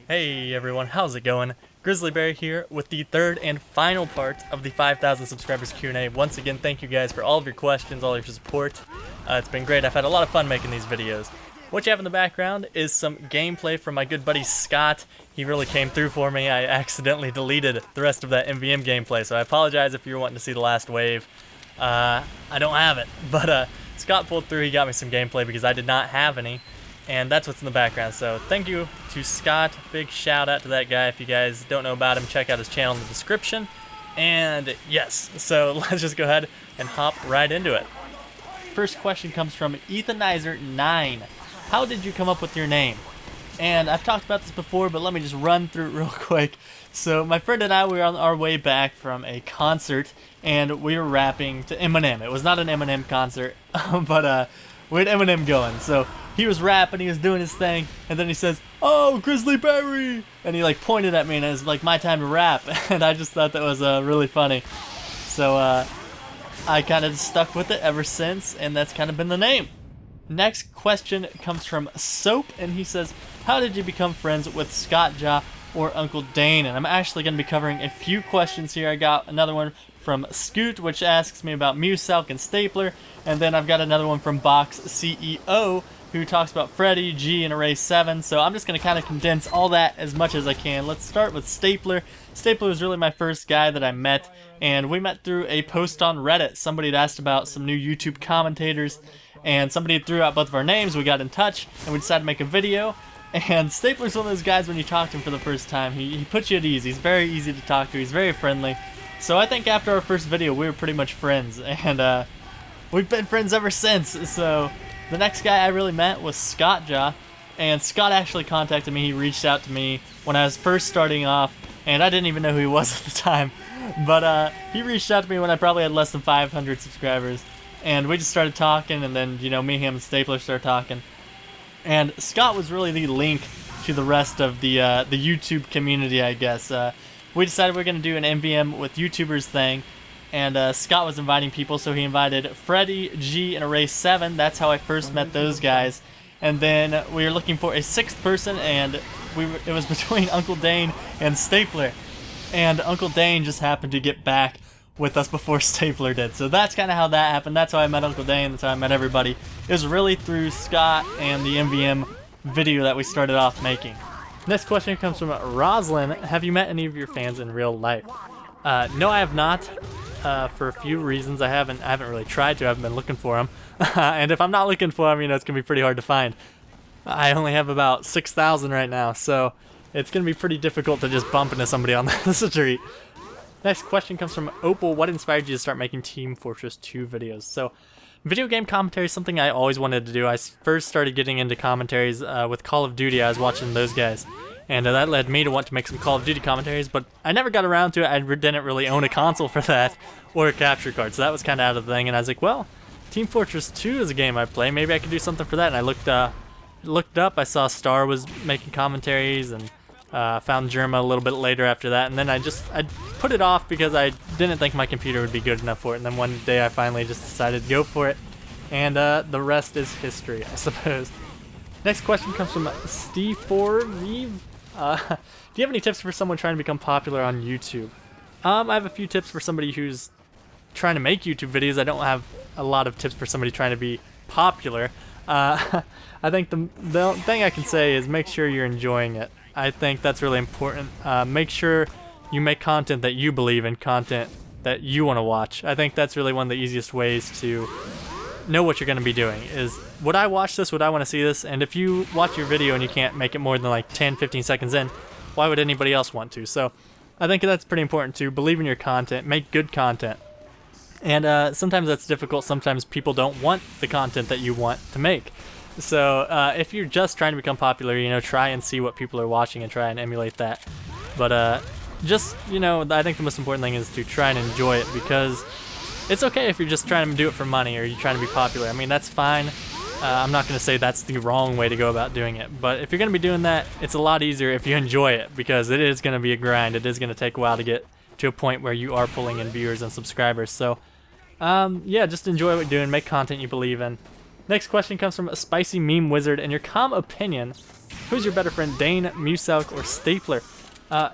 Hey everyone, how's it going? Grizzly Bear here with the third and final part of the 5,000 subscribers Q&A. Once again, thank you guys for all of your questions, all of your support. It's been great. I've had a lot of fun making these videos. What you have in the background is some gameplay from my good buddy Scott. He really came through for me. I accidentally deleted the rest of that MVM gameplay, so I apologize if you were wanting to see the last wave. I don't have it, but Scott pulled through. He got me some gameplay because I did not have any. And that's what's in the background. So thank you to Scott. Big shout out to that guy. If you guys don't know about him, check out his channel in the description. And yes, so let's just go ahead and hop right into it. First question comes from Ethanizer9. How did you come up with your name? And I've talked about this before, but let me just run through it real quick. So my friend and I were on our way back from a concert, and we were rapping to Eminem. It was not an Eminem concert, but we had Eminem going. So he was rapping, he was doing his thing, and then he says, "Oh, Grizzly Berry!" And he like pointed at me, and it was like my time to rap. And I just thought that was really funny. So I kind of stuck with it ever since, and that's kind of been the name. Next question comes from Soap, and he says, "How did you become friends with Scott Ja or Uncle Dane?" And I'm actually going to be covering a few questions here. I got another one from Scoot, which asks me about Muselk and Stapler, and then I've got another one from Box CEO, who talks about Freddy, G, and Array 7. So I'm just going to kind of condense all that as much as I can. Let's start with Stapler. Stapler was really my first guy that I met, and we met through a post on Reddit. Somebody had asked about some new YouTube commentators, and somebody threw out both of our names. We got in touch, and we decided to make a video. And Stapler's one of those guys, when you talk to him for the first time, he puts you at ease. He's very easy to talk to. He's very friendly. So I think after our first video, we were pretty much friends, and we've been friends ever since. So the next guy I really met was Scott Ja, and Scott actually contacted me. He reached out to me when I was first starting off, and I didn't even know who he was at the time. But he reached out to me when I probably had less than 500 subscribers, and we just started talking, and then, you know, me, him, and Stapler started talking. And Scott was really the link to the rest of the YouTube community, I guess. We decided we were going to do an MVM with YouTubers thing, and Scott was inviting people, so he invited Freddy, G, and Array 7. That's how I first met those guys. And then we were looking for a sixth person, and it was between Uncle Dane and Stapler. And Uncle Dane just happened to get back with us before Stapler did. So that's kind of how that happened. That's how I met Uncle Dane. That's how I met everybody. It was really through Scott and the MVM video that we started off making. Next question comes from Roslyn. Have you met any of your fans in real life? No, I have not. For a few reasons. I haven't really tried to. I haven't been looking for them. And if I'm not looking for them, you know, it's going to be pretty hard to find. I only have about 6,000 right now, so it's going to be pretty difficult to just bump into somebody on the street. Next question comes from Opal. What inspired you to start making Team Fortress 2 videos? So, video game commentary is something I always wanted to do. I first started getting into commentaries with Call of Duty. I was watching those guys, and that led me to want to make some Call of Duty commentaries, but I never got around to it. I didn't really own a console for that or a capture card, so that was kind of out of the thing, and I was like, well, Team Fortress 2 is a game I play. Maybe I could do something for that, and I looked up. I saw Star was making commentaries, and found Germa a little bit later after that, and then I put it off because I didn't think my computer would be good enough for it, and then one day I finally just decided to go for it, and the rest is history, I suppose. Next question comes from Steve4Reeve. Do you have any tips for someone trying to become popular on YouTube? I have a few tips for somebody who's trying to make YouTube videos. I don't have a lot of tips for somebody trying to be popular. I think the thing I can say is make sure you're enjoying it. I think that's really important. Make sure you make content that you believe in, content that you want to watch. I think that's really one of the easiest ways to know what you're going to be doing is, would I watch this? Would I want to see this? And if you watch your video and you can't make it more than like 10-15 seconds in, why would anybody else want to? So I think that's pretty important to believe in your content, make good content. And sometimes that's difficult. Sometimes people don't want the content that you want to make. So if you're just trying to become popular, you know, try and see what people are watching and try and emulate that. But just, you know, I think the most important thing is to try and enjoy it, because it's okay if you're just trying to do it for money or you're trying to be popular. I mean, that's fine. I'm not going to say that's the wrong way to go about doing it. But if you're going to be doing that, it's a lot easier if you enjoy it, because it is going to be a grind. It is going to take a while to get to a point where you are pulling in viewers and subscribers. So, yeah, just enjoy what you're doing. Make content you believe in. Next question comes from a Spicy Meme Wizard. In your calm opinion, who's your better friend, Dane, Muselk, or Stapler?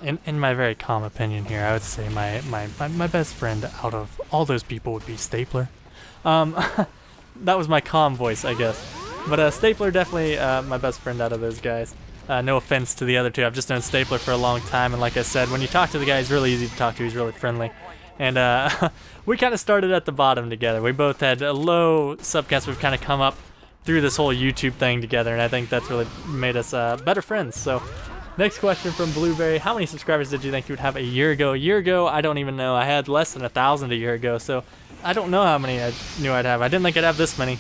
In my very calm opinion here, I would say my best friend out of all those people would be Stapler. That was my calm voice, I guess. But Stapler definitely my best friend out of those guys. No offense to the other two. I've just known Stapler for a long time, and like I said, when you talk to the guy, he's really easy to talk to. He's really friendly. And we kind of started at the bottom together. We both had a low subcast. We've kind of come up through this whole YouTube thing together, and I think that's really made us better friends. So, next question from Blueberry. How many subscribers did you think you would have a year ago? A year ago, I don't even know. I had less than 1,000 a year ago, so I don't know how many I knew I'd have. I didn't think I'd have this many.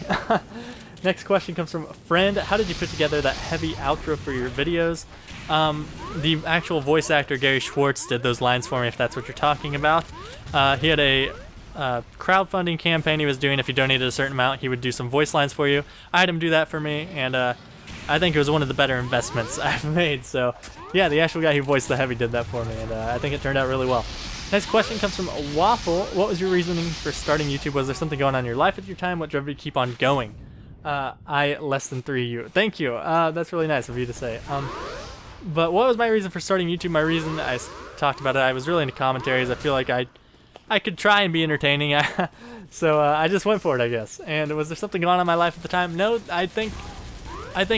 Next question comes from a friend. How did you put together that heavy outro for your videos? The actual voice actor Gary Schwartz did those lines for me, if that's what you're talking about. He had a crowdfunding campaign he was doing. If you donated a certain amount, he would do some voice lines for you. I had him do that for me, and I think it was one of the better investments I've made. So yeah, the actual guy who voiced the heavy did that for me, and I think it turned out really well. Next question comes from Waffle. What was your reasoning for starting YouTube? Was there something going on in your life at your time? What drove you to keep on going? I less than 3 you. Thank you. That's really nice of you to say. But what was my reason for starting YouTube? My reason, I talked about it, I was really into commentaries. I feel like I could try and be entertaining. So I just went for it, I guess. And was there something going on in my life at the time? No, I think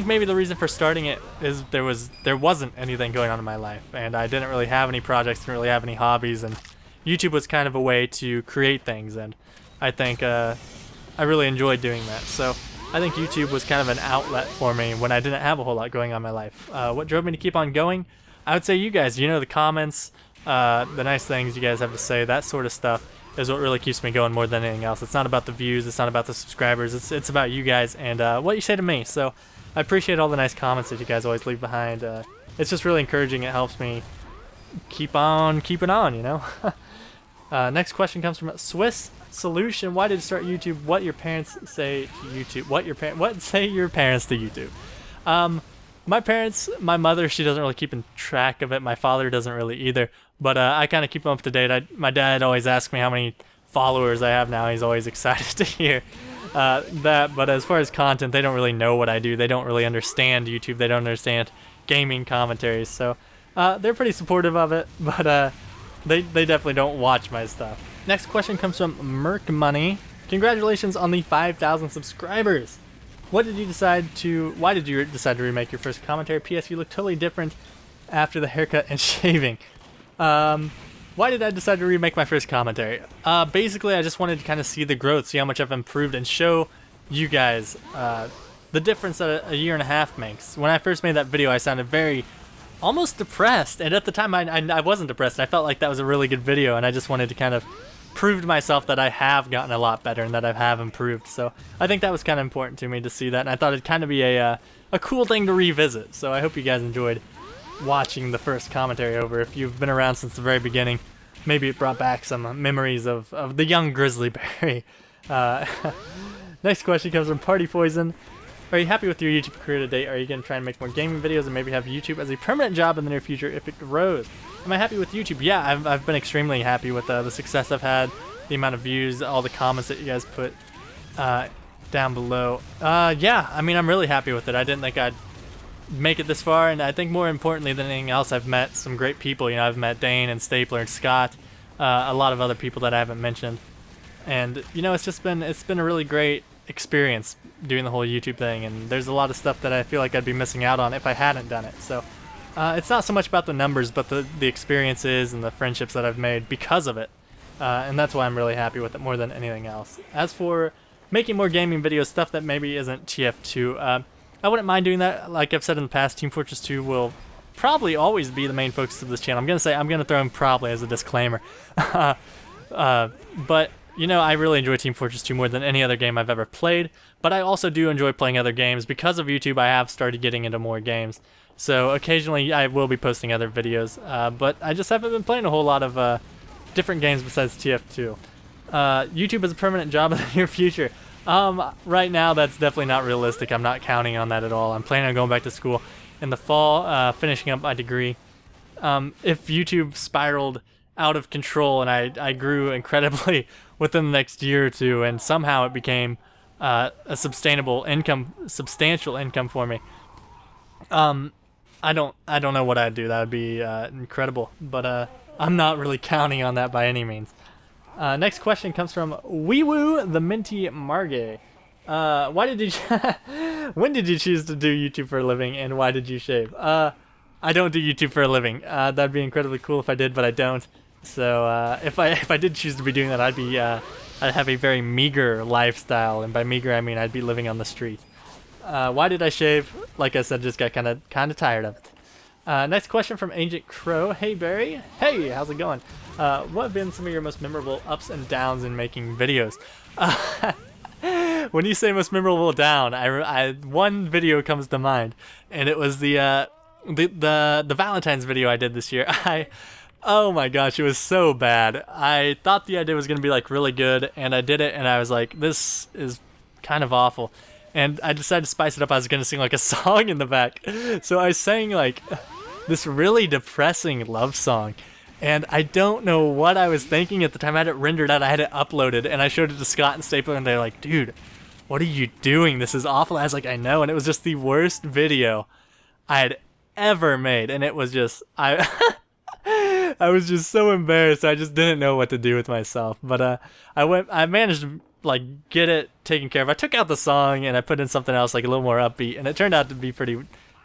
maybe the reason for starting it is there wasn't anything going on in my life, and I didn't really have any projects, didn't really have any hobbies, and YouTube was kind of a way to create things, and I think I really enjoyed doing that. So I think YouTube was kind of an outlet for me when I didn't have a whole lot going on in my life. What drove me to keep on going? I would say you guys, the comments, the nice things you guys have to say, that sort of stuff is what really keeps me going more than anything else. It's not about the views, it's not about the subscribers, it's about you guys and what you say to me. So I appreciate all the nice comments that you guys always leave behind. It's just really encouraging. It helps me keep on keeping on, Next question comes from Swiss Solution. Why did you start YouTube? What your parents say to YouTube? What say your parents to YouTube? My parents, my mother, she doesn't really keep in track of it. My father doesn't really either. But I kind of keep them up to date. My dad always asks me how many followers I have now. He's always excited to hear that. But as far as content, they don't really know what I do. They don't really understand YouTube. They don't understand gaming commentaries. So they're pretty supportive of it. But they definitely don't watch my stuff. Next question comes from Merc Money. Congratulations on the 5,000 subscribers. Why did you decide to remake your first commentary? P.S. You look totally different after the haircut and shaving. Why did I decide to remake my first commentary? Basically, I just wanted to kind of see the growth, see how much I've improved, and show you guys the difference that a year and a half makes. When I first made that video, I sounded almost depressed, and at the time I wasn't depressed. I felt like that was a really good video, and I just wanted to kind of prove to myself that I have gotten a lot better and that I have improved. So I think that was kind of important to me to see that, and I thought it'd kind of be a cool thing to revisit. So I hope you guys enjoyed watching the first commentary over. If you've been around since the very beginning, maybe it brought back some memories of the young Grizzly Berry. Next question comes from Party Poison. Are you happy with your YouTube career to date? Are you going to try and make more gaming videos and maybe have YouTube as a permanent job in the near future if it grows? Am I happy with YouTube? Yeah, I've been extremely happy with the success I've had, the amount of views, all the comments that you guys put down below. Yeah, I mean, I'm really happy with it. I didn't think I'd make it this far, and I think more importantly than anything else, I've met some great people. I've met Dane and Stapler and Scott, a lot of other people that I haven't mentioned. And, it's been a really great experience doing the whole YouTube thing, and there's a lot of stuff that I feel like I'd be missing out on if I hadn't done it. So it's not so much about the numbers, but the experiences and the friendships that I've made because of it, and that's why I'm really happy with it more than anything else. As for making more gaming videos, stuff that maybe isn't TF2, I wouldn't mind doing that. Like I've said in the past, Team Fortress 2 will probably always be the main focus of this channel. I'm going to throw in probably as a disclaimer. But I really enjoy Team Fortress 2 more than any other game I've ever played, but I also do enjoy playing other games. Because of YouTube, I have started getting into more games, so occasionally I will be posting other videos, but I just haven't been playing a whole lot of different games besides TF2. YouTube is a permanent job in the near future. Right now, that's definitely not realistic. I'm not counting on that at all. I'm planning on going back to school in the fall, finishing up my degree. If YouTube spiraled out of control and I grew incredibly within the next year or two, and somehow it became a substantial income for me. I don't know what I'd do. That would be incredible, but I'm not really counting on that by any means. Next question comes from Weewoo the Minty Margay. Why did you when did you choose to do YouTube for a living, and why did you shave? I don't do YouTube for a living. That'd be incredibly cool if I did, but I don't. So if I did choose to be doing that, I'd have a very meager lifestyle, and by meager I mean I'd be living on the street. Why did I shave? Like I said, just got kind of tired of it. Next question from Ancient Crow. Hey Barry. Hey, how's it going? What have been some of your most memorable ups and downs in making videos? When you say most memorable down, one video comes to mind, and it was the Valentine's video I did this year. Oh my gosh, it was so bad. I thought the idea was gonna be like really good, and I did it, and I was like, this is kind of awful. And I decided to spice it up. I was gonna sing like a song in the back, so I sang like this really depressing love song. And I don't know what I was thinking at the time. I had it rendered out, I had it uploaded, and I showed it to Scott and Stapler, and they're like, dude, what are you doing? This is awful. I was like, I know, and it was just the worst video I had ever made, and it was just, I was just so embarrassed. I just didn't know what to do with myself. But I managed to like get it taken care of. I took out the song and I put in something else like a little more upbeat, and it turned out to be pretty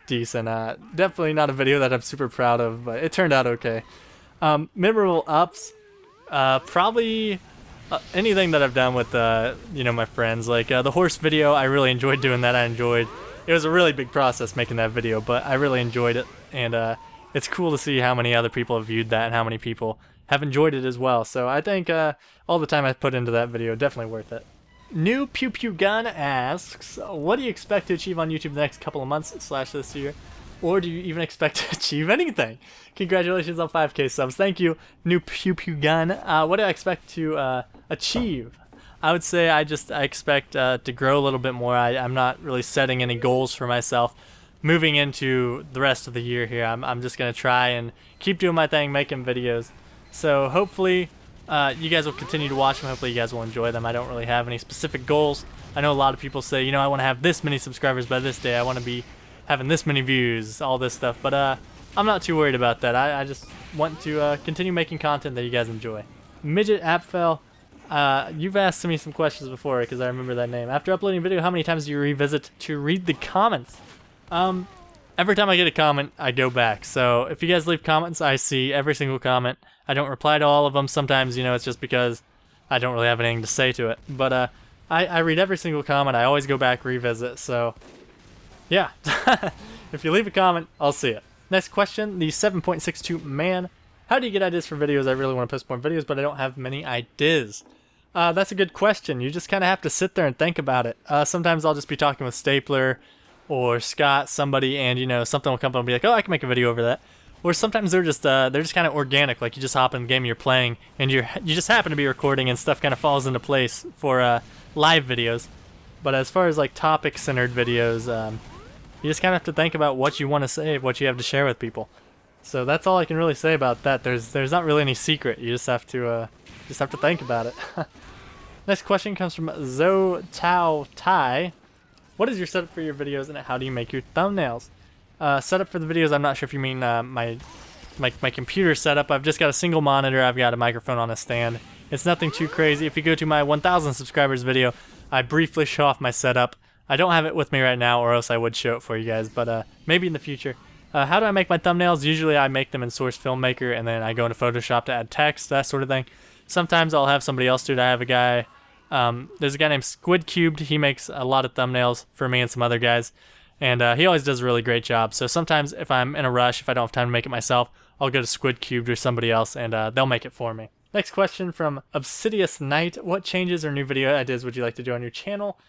decent. Definitely not a video that I'm super proud of, but it turned out okay. Memorable ups, probably anything that I've done with my friends, like the horse video. I really enjoyed doing that. It was a really big process making that video, but I really enjoyed it, and it's cool to see how many other people have viewed that and how many people have enjoyed it as well. So I think all the time I put into that video, definitely worth it. New Pew Pew Gun asks, what do you expect to achieve on YouTube the next couple of months / this year? Or do you even expect to achieve anything? Congratulations on 5K subs. Thank you, New Pew Pew Gun. What do I expect to achieve? I would say I expect to grow a little bit more. I'm not really setting any goals for myself moving into the rest of the year here. I'm just going to try and keep doing my thing, making videos. So hopefully you guys will continue to watch them. Hopefully you guys will enjoy them. I don't really have any specific goals. I know a lot of people say, I want to have this many subscribers by this day. I want to be having this many views, all this stuff. But I'm not too worried about that. I just want to continue making content that you guys enjoy. Midget Appfell, you've asked me some questions before because I remember that name. After uploading a video, how many times do you revisit to read the comments? Every time I get a comment, I go back. So if you guys leave comments, I see every single comment. I don't reply to all of them. Sometimes, it's just because I don't really have anything to say to it. But I read every single comment. I always go back, revisit. So yeah, if you leave a comment, I'll see it. Next question, the 7.62 man. How do you get ideas for videos? I really want to post more videos, but I don't have many ideas. That's a good question. You just kind of have to sit there and think about it. Sometimes I'll just be talking with Stapler or Scott, somebody, and something will come up and be like, oh, I can make a video over that. Or sometimes they're just kind of organic, like you just hop in the game you're playing and you just happen to be recording and stuff kind of falls into place for live videos. But as far as like topic centered videos, you just kind of have to think about what you want to say, what you have to share with people. So that's all I can really say about that. There's not really any secret. You just have to think about it. Next question comes from Zo Tao Tai. What is your setup for your videos, and how do you make your thumbnails? Setup for the videos, I'm not sure if you mean my computer setup. I've just got a single monitor. I've got a microphone on a stand. It's nothing too crazy. If you go to my 1,000 subscribers video, I briefly show off my setup. I don't have it with me right now, or else I would show it for you guys, but maybe in the future. How do I make my thumbnails? Usually I make them in Source Filmmaker, and then I go into Photoshop to add text, that sort of thing. Sometimes I'll have somebody else do it. I have a guy, there's a guy named Squid Cubed. He makes a lot of thumbnails for me and some other guys, and he always does a really great job. So sometimes if I'm in a rush, if I don't have time to make it myself, I'll go to Squid Cubed or somebody else, and they'll make it for me. Next question from Obsidious Knight. What changes or new video ideas would you like to do on your channel?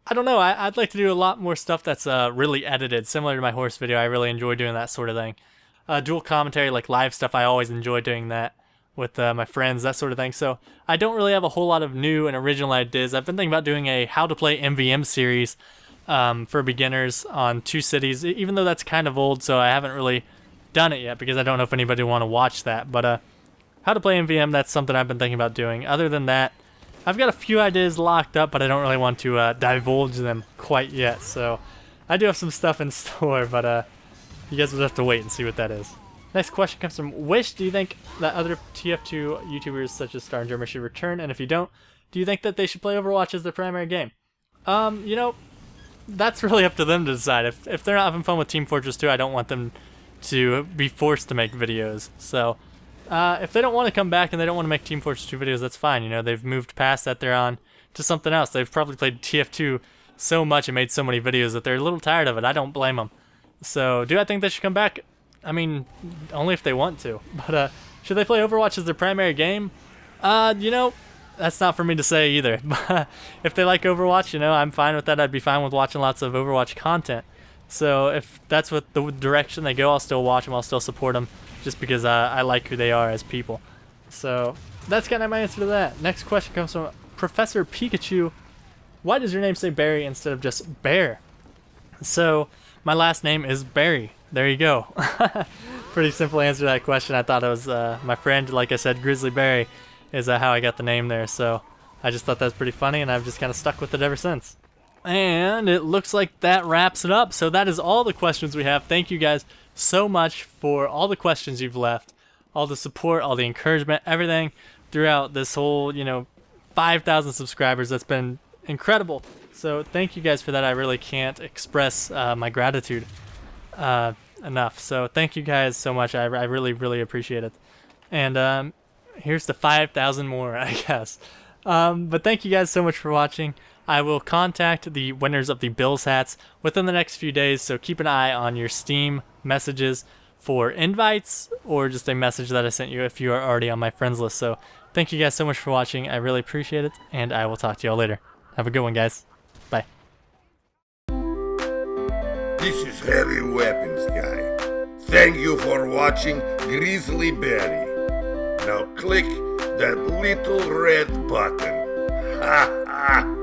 I don't know. I'd like to do a lot more stuff that's really edited, similar to my horse video. I really enjoy doing that sort of thing. Dual commentary, like live stuff, I always enjoy doing that with my friends, that sort of thing. So I don't really have a whole lot of new and original ideas. I've been thinking about doing a how to play MVM series for beginners on 2 cities, even though that's kind of old, so I haven't really done it yet because I don't know if anybody would want to watch that. But how to play MVM, that's something I've been thinking about doing. Other than that, I've got a few ideas locked up, but I don't really want to divulge them quite yet. So I do have some stuff in store, but you guys will have to wait and see what that is. Next question comes from Wish. Do you think that other TF2 YouTubers such as Star and Jeremy should return? And if you don't, do you think that they should play Overwatch as their primary game? You know, that's really up to them to decide. If they're not having fun with Team Fortress 2, I don't want them to be forced to make videos. So if they don't want to come back and they don't want to make Team Fortress 2 videos, that's fine. You know, they've moved past that. They're on to something else. They've probably played TF2 so much and made so many videos that they're a little tired of it. I don't blame them. So do I think they should come back? I mean, only if they want to. But should they play Overwatch as their primary game? You know, that's not for me to say either. But if they like Overwatch, you know, I'm fine with that. I'd be fine with watching lots of Overwatch content. So if that's what the direction they go, I'll still watch them. I'll still support them just because I like who they are as people. So that's kind of my answer to that. Next question comes from Professor Pikachu. Why does your name say Barry instead of just Bear? So my last name is Barry. There you go. Pretty simple answer to that question. I thought it was my friend, like I said, Grizzly Barry is how I got the name there. So I just thought that was pretty funny, and I've just kind of stuck with it ever since. And it looks like that wraps it up. So that is all the questions we have. Thank you guys so much for all the questions you've left, all the support, all the encouragement, everything throughout this whole, you know, 5,000 subscribers. That's been incredible. So thank you guys for that. I really can't express my gratitude enough. So thank you guys so much. I really appreciate it. And here's the 5,000 more, I guess. But thank you guys so much for watching. I will contact the winners of the Bills hats within the next few days, so keep an eye on your Steam messages for invites or just a message that I sent you if you are already on my friends list. So thank you guys so much for watching. I really appreciate it, and I will talk to y'all later. Have a good one, guys. Bye. This is Heavy Weapons Guy. Thank you for watching Grizzly Berry. Now click that little red button. Ha ha!